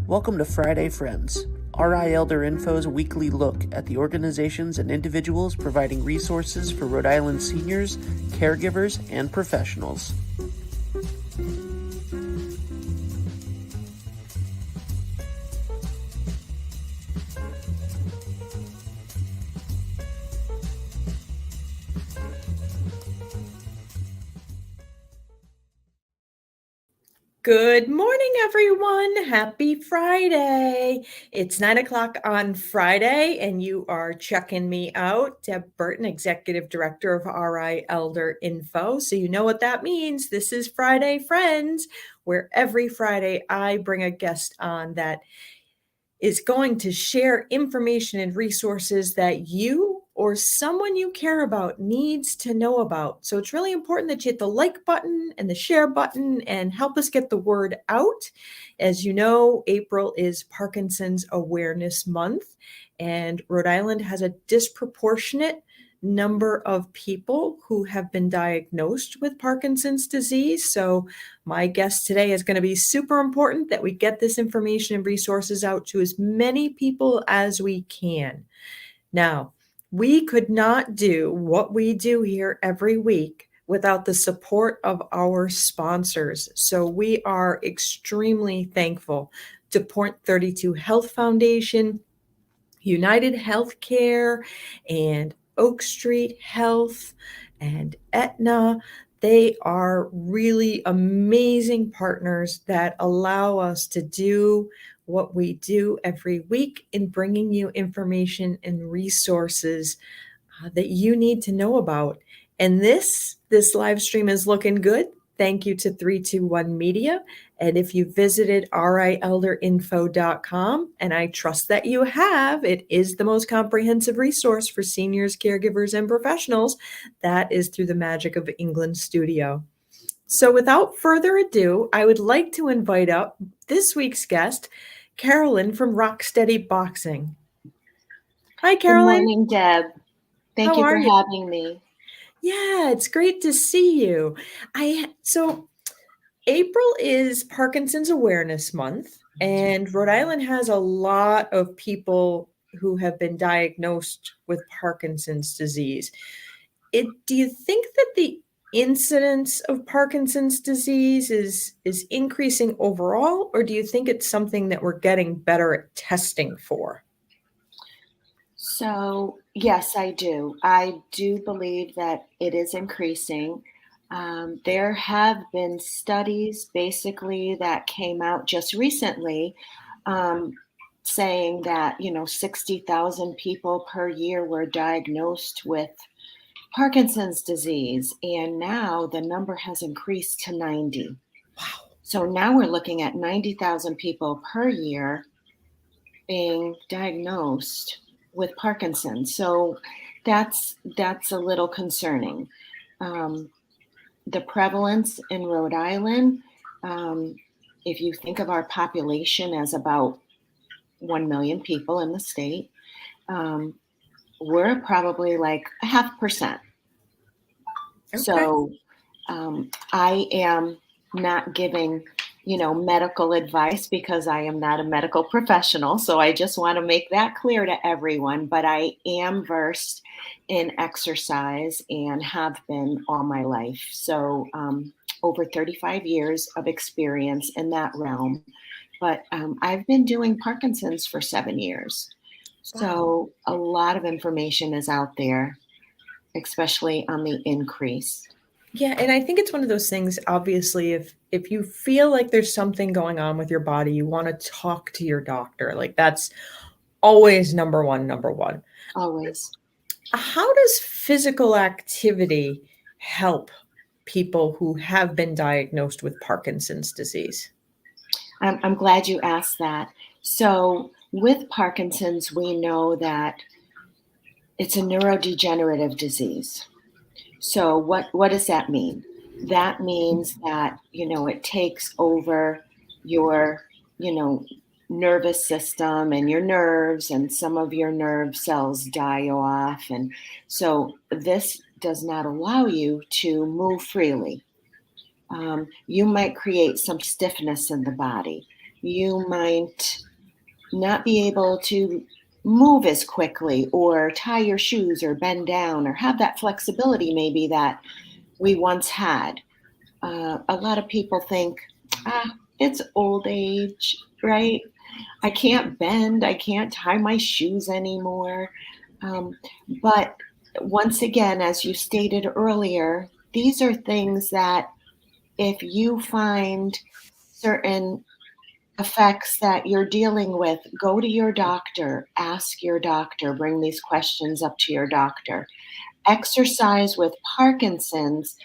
Welcome to Friday Friends, RI Elder Info's weekly look at the organizations and individuals providing resources for Rhode Island seniors, caregivers, and professionals. Good morning, everyone. Happy Friday. It's 9:00 on Friday, and you are checking me out. Deb Burton, Executive Director of RI Elder Info. So you know what that means. This is Friday Friends, where every Friday I bring a guest on that is going to share information and resources that you or someone you care about needs to know about. So it's really important that you hit the like button and the share button and help us get the word out. As you know, April is Parkinson's Awareness Month, and Rhode Island has a disproportionate number of people who have been diagnosed with Parkinson's disease. So my guest today is going to be super important that we get this information and resources out to as many people as we can. Now, we could not do what we do here every week without the support of our sponsors. So we are extremely thankful to Point 32 Health Foundation, United Healthcare, and Oak Street Health, and Aetna. They are really amazing partners that allow us to do what we do every week in bringing you information and resources that you need to know about. And this live stream is looking good. Thank you to 321 Media. And if you visited rielderinfo.com, and I trust that you have, it is the most comprehensive resource for seniors, caregivers, and professionals. That is through the Magic of England Studio. So without further ado, I would like to invite up this week's guest, Carolyn from Rocksteady Boxing. Hi, Carolyn. Good morning, Deb. Thank you for having me. Yeah, it's great to see you. So April is Parkinson's Awareness Month, and Rhode Island has a lot of people who have been diagnosed with Parkinson's disease. Do you think that the incidence of Parkinson's disease is increasing overall, or do you think it's something that we're getting better at testing for? So, yes, I do. I do believe that it is increasing. There have been studies basically that came out just recently saying that, 60,000 people per year were diagnosed with Parkinson's disease, and now the number has increased to 90. Wow. So now we're looking at 90,000 people per year being diagnosed with Parkinson's. So that's a little concerning. The prevalence in Rhode Island, if you think of our population as about 1 million people in the state, we're probably like 0.5%. Okay. So I am not giving medical advice because I am not a medical professional. So I just want to make that clear to everyone. But I am versed in exercise and have been all my life. So over 35 years of experience in that realm. But I've been doing Parkinson's for 7 years. Wow. So a lot of information is out there, especially on the increase. Yeah, and I think it's one of those things, obviously, if you feel like there's something going on with your body, you want to talk to your doctor. Like that's always number one. Always. How does physical activity help people who have been diagnosed with Parkinson's disease? I'm glad you asked that. So with Parkinson's, we know that it's a neurodegenerative disease. So what does that mean? That means that, it takes over your, nervous system and your nerves, and some of your nerve cells die off. And so this does not allow you to move freely. You might create some stiffness in the body. You might not be able to move as quickly or tie your shoes or bend down or have that flexibility maybe that we once had. A lot of people think, it's old age, right? I can't bend, I can't tie my shoes anymore. Um, but once again, as you stated earlier, these are things that if you find certain effects that you're dealing with, go to your doctor, ask your doctor, bring these questions up to your doctor. Exercise with Parkinson's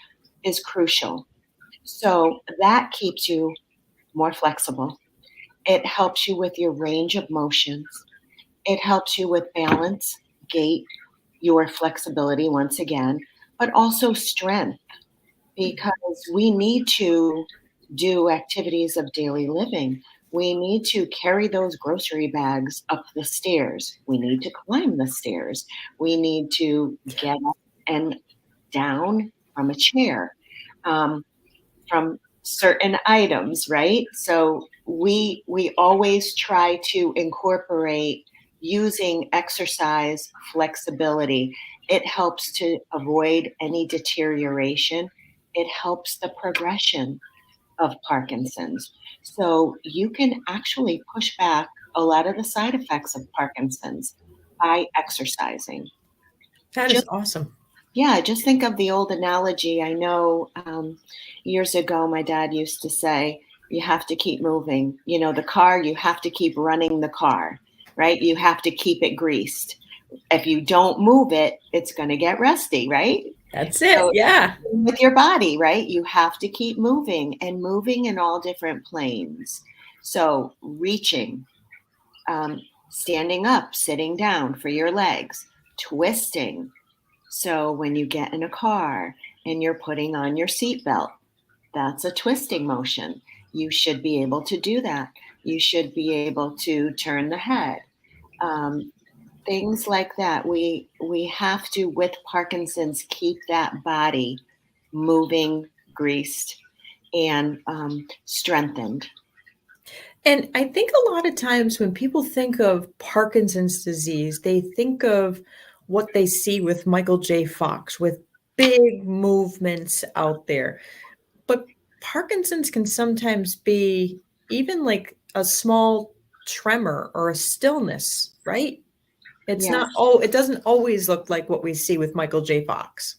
is crucial. So that keeps you more flexible. It helps you with your range of motions. It helps you with balance, gait, your flexibility once again, but also strength because we need to do activities of daily living. We need to carry those grocery bags up the stairs. We need to climb the stairs. We need to get up and down from a chair, from certain items, right? So we always try to incorporate using exercise flexibility. It helps to avoid any deterioration. It helps the progression of Parkinson's. So you can actually push back a lot of the side effects of Parkinson's by exercising. That is Just awesome. yeah, just think of the old analogy. I know years ago, my dad used to say, you have to keep moving. You know, the car, you have to keep running the car, right? You have to keep it greased. If you don't move it, it's going to get rusty, right? That's it. So Yeah. with your body, right? You have to keep moving and moving in all different planes. So reaching, standing up, sitting down for your legs, twisting. So when you get in a car and you're putting on your seatbelt, that's a twisting motion. You should be able to do that. You should be able to turn the head. Um, Things like that. We have to, with Parkinson's, keep that body moving, greased, and strengthened. And I think a lot of times when people think of Parkinson's disease, they think of what they see with Michael J. Fox, with big movements out there. But Parkinson's can sometimes be even like a small tremor or a stillness, right? It's Yes, not, oh, it doesn't always look like what we see with Michael J. Fox.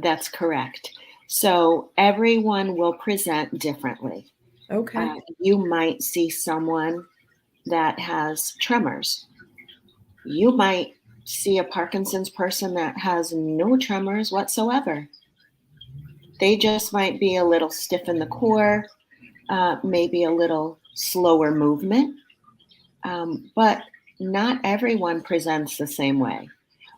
that's correct. So everyone will present differently. Okay. You might see someone that has tremors. You might see a Parkinson's person that has no tremors whatsoever. They just might be a little stiff in the core, maybe a little slower movement, but not everyone presents the same way,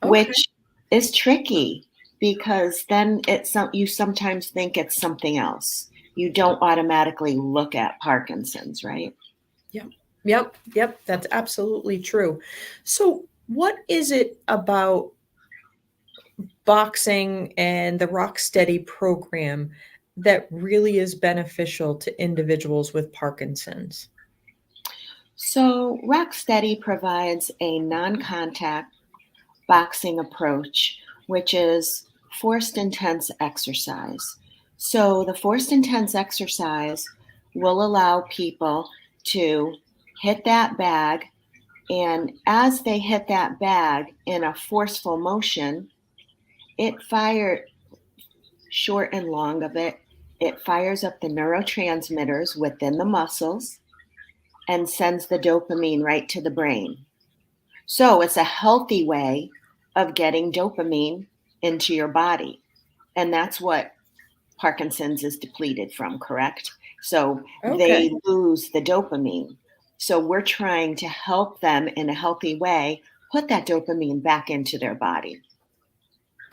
Okay. which is tricky because then you sometimes think it's something else. You don't automatically look at Parkinson's, right? Yep. That's absolutely true. So, what is it about boxing and the Rock Steady program that really is beneficial to individuals with Parkinson's? So, Rocksteady provides a non contact boxing approach, which is forced intense exercise. So, the forced intense exercise will allow people to hit that bag, and as they hit that bag in a forceful motion, it fires short and long of it. It fires up the neurotransmitters within the muscles and sends the dopamine right to the brain. So it's a healthy way of getting dopamine into your body. And that's what Parkinson's is depleted from, correct? So Okay. they lose the dopamine. So we're trying to help them in a healthy way put that dopamine back into their body.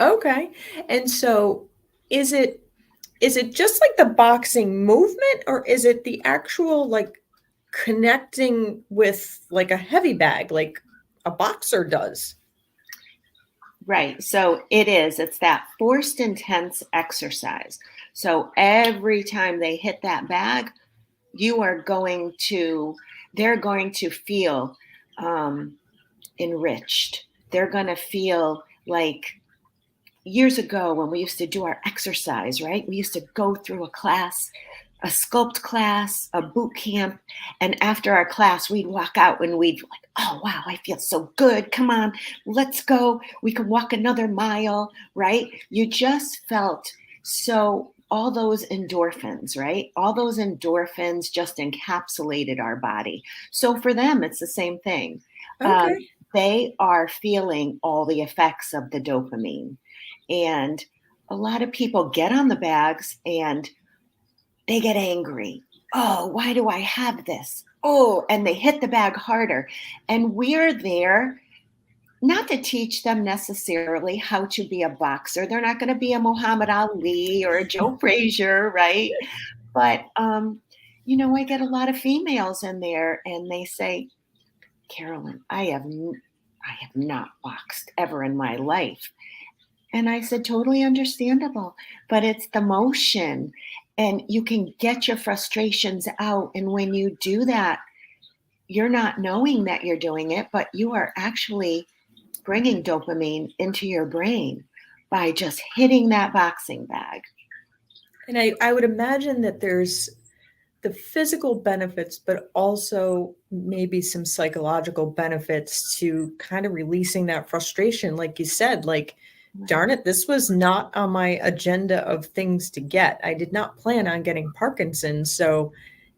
Okay. And so is it just like the boxing movement or is it the actual like connecting with like a heavy bag like a boxer does? Right. So it's that forced intense exercise. So every time they hit that bag, they're going to feel enriched. They're going to feel like years ago when we used to do our exercise, right? We used to go through a class, a sculpt class, a boot camp. And after our class, we'd walk out and we'd like, oh, wow, I feel so good. Come on, let's go. We can walk another mile, right? You just felt so, all those endorphins, right? All those endorphins just encapsulated our body. So for them, it's the same thing. Okay. They are feeling all the effects of the dopamine. And a lot of people get on the bags and they get angry. Oh, why do I have this? Oh, and they hit the bag harder. And we're there not to teach them necessarily how to be a boxer. They're not going to be a Muhammad Ali or a Joe Frazier, right? But, I get a lot of females in there and they say, Carolyn, I have not boxed ever in my life. And I said, totally understandable, but it's the motion and you can get your frustrations out. And when you do that, you're not knowing that you're doing it, but you are actually bringing dopamine into your brain by just hitting that boxing bag. And I would imagine that there's the physical benefits, but also maybe some psychological benefits to kind of releasing that frustration. Like you said, like, darn it, this was not on my agenda of things to get. I did not plan on getting Parkinson's. So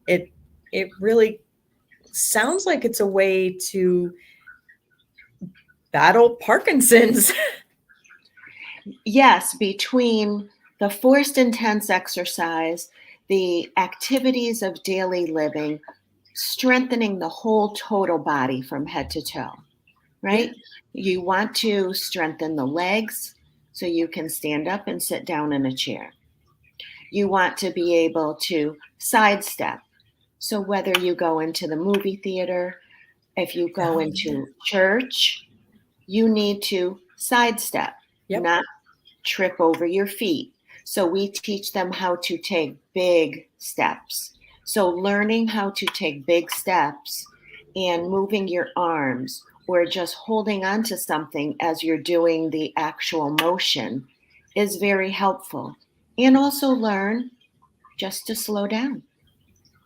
it really sounds like it's a way to battle Parkinson's. Yes, between the forced intense exercise, the activities of daily living, strengthening the whole total body from head to toe, right? You want to strengthen the legs so you can stand up and sit down in a chair. You want to be able to sidestep. So whether you go into the movie theater, if you go into church, you need to sidestep, not trip over your feet. So we teach them how to take big steps. So learning how to take big steps and moving your arms or just holding on to something as you're doing the actual motion is very helpful. And also learn just to slow down,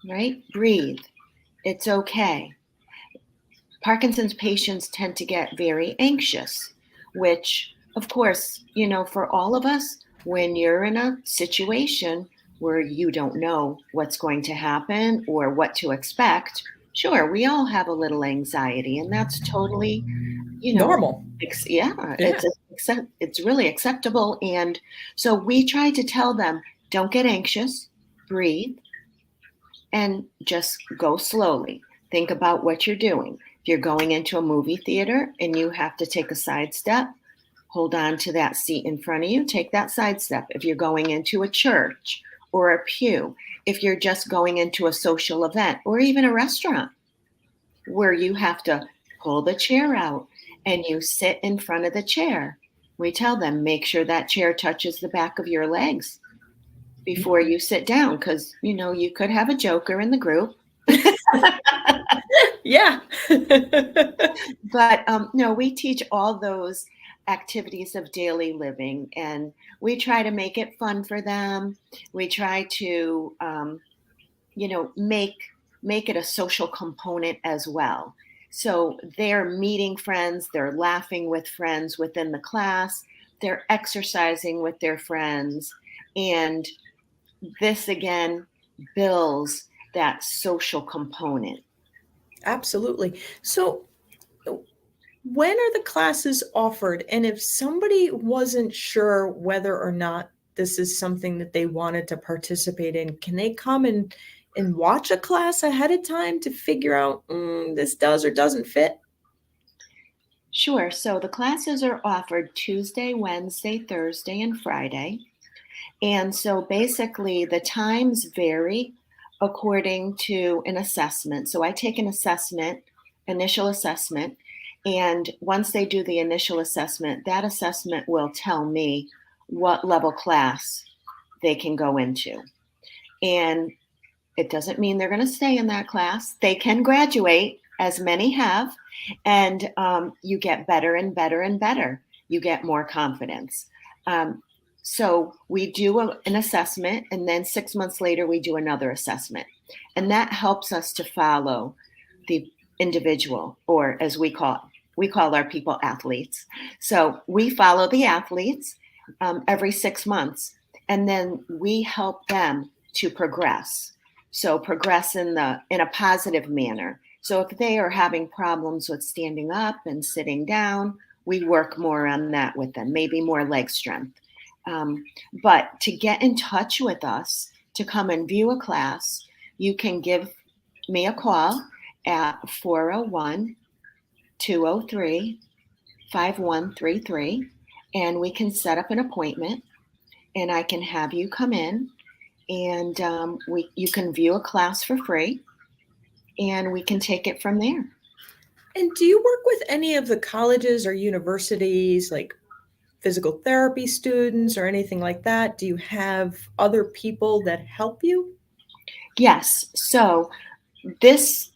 right? Breathe. It's okay. Parkinson's patients tend to get very anxious, which, of course, for all of us, when you're in a situation where you don't know what's going to happen or what to expect, sure, we all have a little anxiety, and that's totally, normal. It's really acceptable. And so we try to tell them, don't get anxious, breathe, and just go slowly. Think about what you're doing. If you're going into a movie theater and you have to take a side step, hold on to that seat in front of you, take that side step. If you're going into a church or a pew, if you're just going into a social event or even a restaurant where you have to pull the chair out and you sit in front of the chair, we tell them, make sure that chair touches the back of your legs before you sit down, because, you could have a joker in the group. Yeah. But no, we teach all those activities of daily living, and we try to make it fun for them. We try to, make it a social component as well. So they're meeting friends, they're laughing with friends within the class, they're exercising with their friends, and this again builds that social component. Absolutely. So when are the classes offered? And if somebody wasn't sure whether or not this is something that they wanted to participate in, can they come and watch a class ahead of time to figure out this does or doesn't fit? Sure. So the classes are offered Tuesday, Wednesday, Thursday, and Friday. And so basically the times vary according to an assessment. So I take an assessment, initial assessment, and once they do the initial assessment, that assessment will tell me what level class they can go into. And It doesn't mean they're going to stay in that class. They can graduate, as many have, and you get better and better and better. You get more confidence. So we do an assessment, and then 6 months later, we do another assessment. And that helps us to follow the individual, or as we call our people athletes. So we follow the athletes every 6 months, and then we help them to progress. So progress in a positive manner. So if they are having problems with standing up and sitting down, we work more on that with them, maybe more leg strength. But to get in touch with us, to come and view a class, you can give me a call at 401-203-5133, and we can set up an appointment, and I can have you come in, and you can view a class for free, and we can take it from there. And do you work with any of the colleges or universities, like physical therapy students or anything like that? Do you have other people that help you? Yes. So this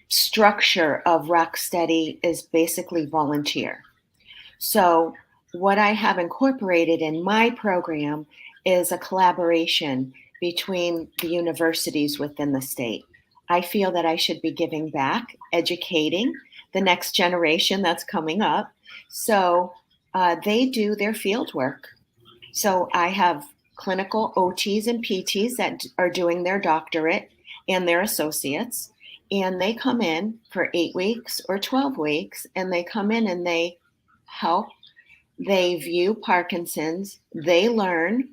structure of Rocksteady is basically volunteer. So what I have incorporated in my program is a collaboration between the universities within the state. I feel that I should be giving back, educating the next generation that's coming up. So they do their field work. So I have clinical OTs and PTs that are doing their doctorate and their associates, and they come in for 8 weeks or 12 weeks, and they come in and they help. They view Parkinson's, they learn.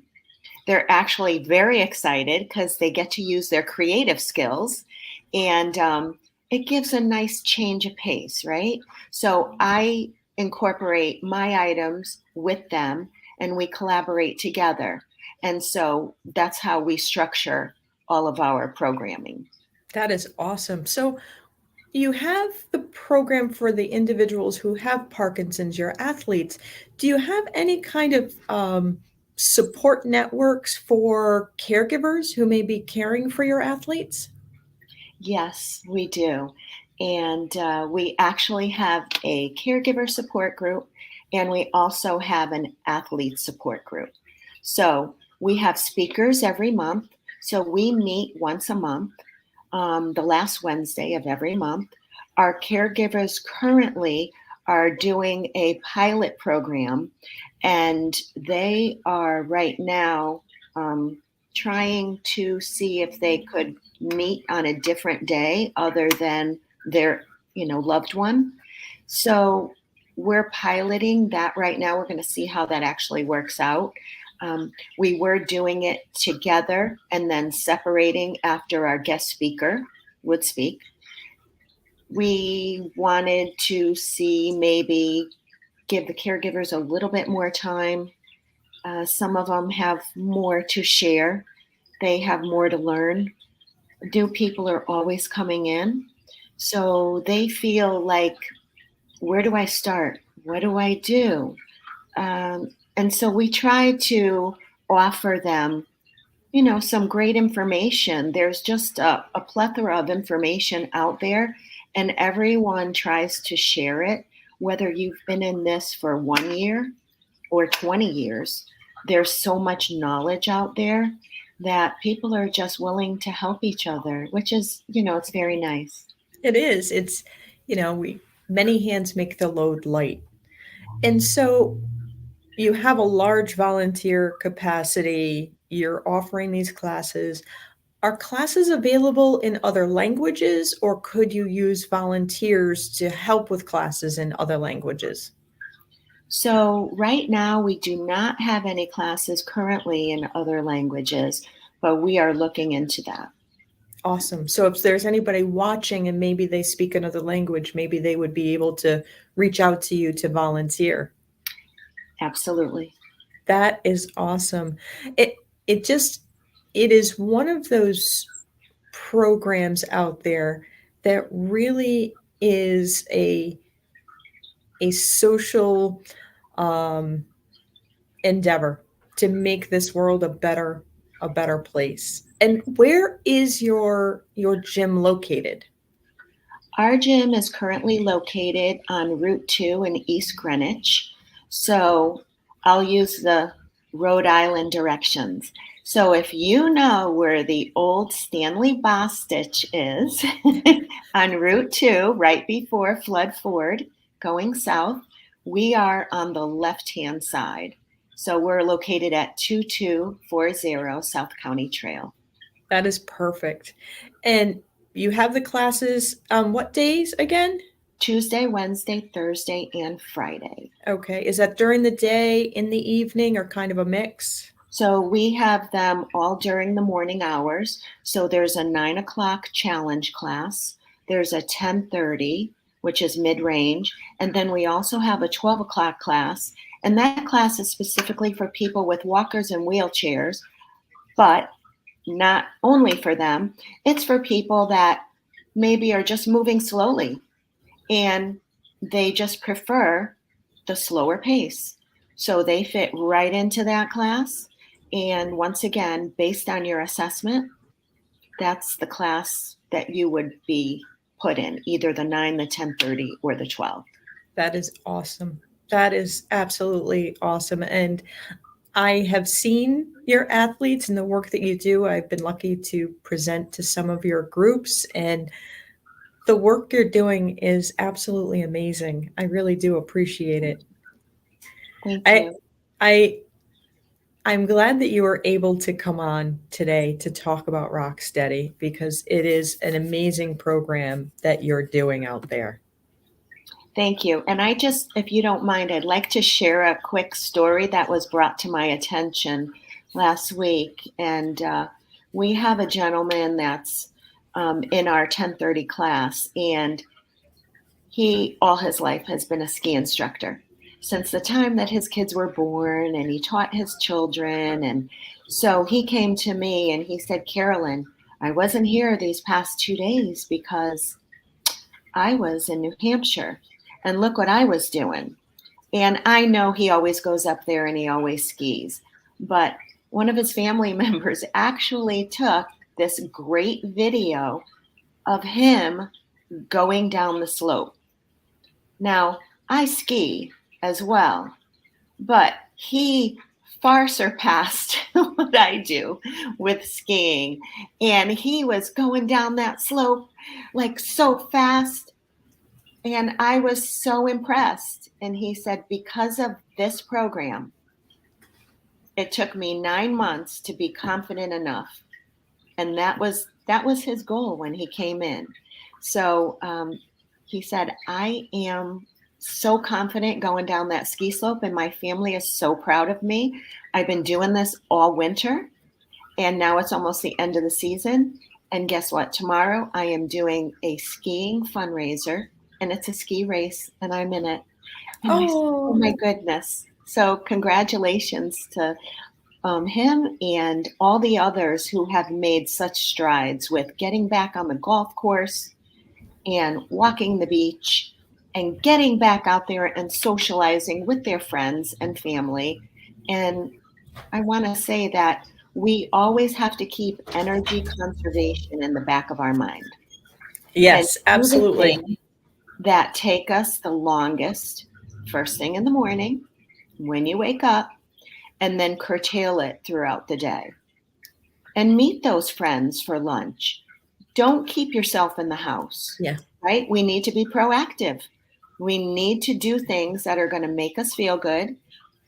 They're actually very excited because they get to use their creative skills, and it gives a nice change of pace, right? So I incorporate my items with them, and we collaborate together. And so that's how we structure all of our programming. That is awesome. So you have the program for the individuals who have Parkinson's, your athletes. Do you have any kind of support networks for caregivers who may be caring for your athletes? Yes, we do. And we actually have a caregiver support group, and we also have an athlete support group. So we have speakers every month. So we meet once a month, the last Wednesday of every month. Our caregivers currently are doing a pilot program, and they are right now trying to see if they could meet on a different day other than their loved one. So we're piloting that right now. We're going to see how that actually works out. We were doing it together and then separating after our guest speaker would speak. We wanted to see, maybe give the caregivers a little bit more time. Some of them have more to share. They have more to learn. New people are always coming in. So they feel like, where do I start? What do I do? And so we try to offer them, some great information. There's just a plethora of information out there, and everyone tries to share it. Whether you've been in this for 1 year or 20 years, there's so much knowledge out there that people are just willing to help each other, which is, it's very nice. It is. It's, many hands make the load light. And so you have a large volunteer capacity. You're offering these classes. Are classes available in other languages, or could you use volunteers to help with classes in other languages? So right now we do not have any classes currently in other languages, but we are looking into that. Awesome. So if there's anybody watching and maybe they speak another language, maybe they would be able to reach out to you to volunteer. Absolutely. That is awesome. It is one of those programs out there that really is a social endeavor to make this world a better place. And where is your gym located? Our gym is currently located on Route 2 in East Greenwich. So I'll use the Rhode Island directions. So if you know where the old Stanley Bostitch is on Route 2, right before Flood Ford, going south, we are on the left-hand side. So we're located at 2240 South County Trail. That is perfect. And you have the classes what days again? Tuesday, Wednesday, Thursday, and Friday. Okay. Is that during the day, in the evening, or kind of a mix? So we have them all during the morning hours. So there's a 9 o'clock challenge class. There's a 10:30, which is mid-range. And then we also have a 12 o'clock class. And that class is specifically for people with walkers and wheelchairs, but not only for them. It's for people that maybe are just moving slowly and they just prefer the slower pace. So they fit right into that class. And once again, based on your assessment, that's the class that you would be put in, either the 9, the 10:30, or the 12. That is awesome. That is absolutely awesome. And I have seen your athletes and the work that you do. I've been lucky to present to some of your groups, and the work you're doing is absolutely amazing. I really do appreciate it. Thank I, you. I, I'm glad that you were able to come on today to talk about Rocksteady, because it is an amazing program that you're doing out there. Thank you. And I just, if you don't mind, I'd like to share a quick story that was brought to my attention last week. And we have a gentleman that's in our 10:30 class, and he, all his life, has been a ski instructor since the time that his kids were born, and he taught his children. And so he came to me and he said, Carolyn, I wasn't here these past 2 days because I was in New Hampshire, and look what I was doing. And I know he always goes up there and he always skis, but one of his family members actually took this great video of him going down the slope. Now, I ski as well, but he far surpassed what I do with skiing. And he was going down that slope like so fast. And I was so impressed. And he said, because of this program, it took me 9 months to be confident enough. And that was his goal when he came in. So he said, I am so confident going down that ski slope, and my family is so proud of me. I've been doing this all winter, and now it's almost the end of the season. And guess what? Tomorrow I am doing a skiing fundraiser, and it's a ski race, and I'm in it. And I said, oh my goodness. So congratulations to him and all the others who have made such strides with getting back on the golf course and walking the beach and getting back out there and socializing with their friends and family. And I want to say that we always have to keep energy conservation in the back of our mind. Yes, and absolutely. That take us the longest, first thing in the morning, when you wake up, and then curtail it throughout the day. And meet those friends for lunch. Don't keep yourself in the house. Yeah. Right? We need to be proactive. We need to do things that are going to make us feel good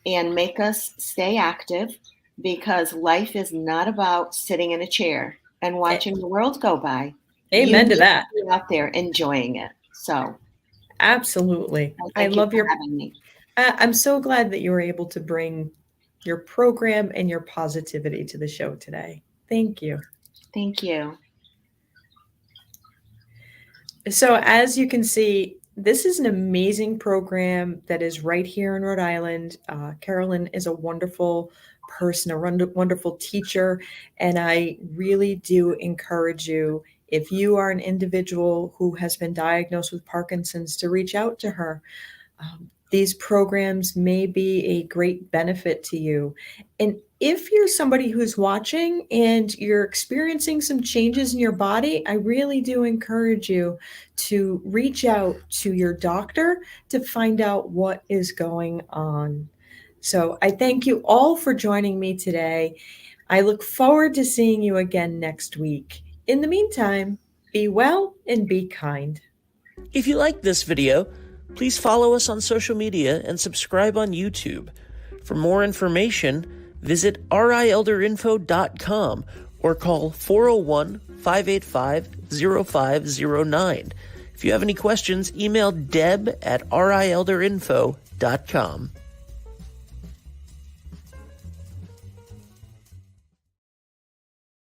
and make us stay active, because life is not about sitting in a chair and watching the world go by. Amen to that. Be out there enjoying it. So absolutely. I love your having me. I'm so glad that you were able to bring your program and your positivity to the show today. Thank you. Thank you. So as you can see, this is an amazing program that is right here in Rhode Island. Carolyn is a wonderful person, a wonderful teacher, and I really do encourage you, if you are an individual who has been diagnosed with Parkinson's, to reach out to her. these programs may be a great benefit to you. And if you're somebody who's watching and you're experiencing some changes in your body, I really do encourage you to reach out to your doctor to find out what is going on. So I thank you all for joining me today. I look forward to seeing you again next week. In the meantime, be well and be kind. If you like this video, please follow us on social media and subscribe on YouTube. For more information, visit rielderinfo.com or call 401-585-0509. If you have any questions, email deb@rielderinfo.com.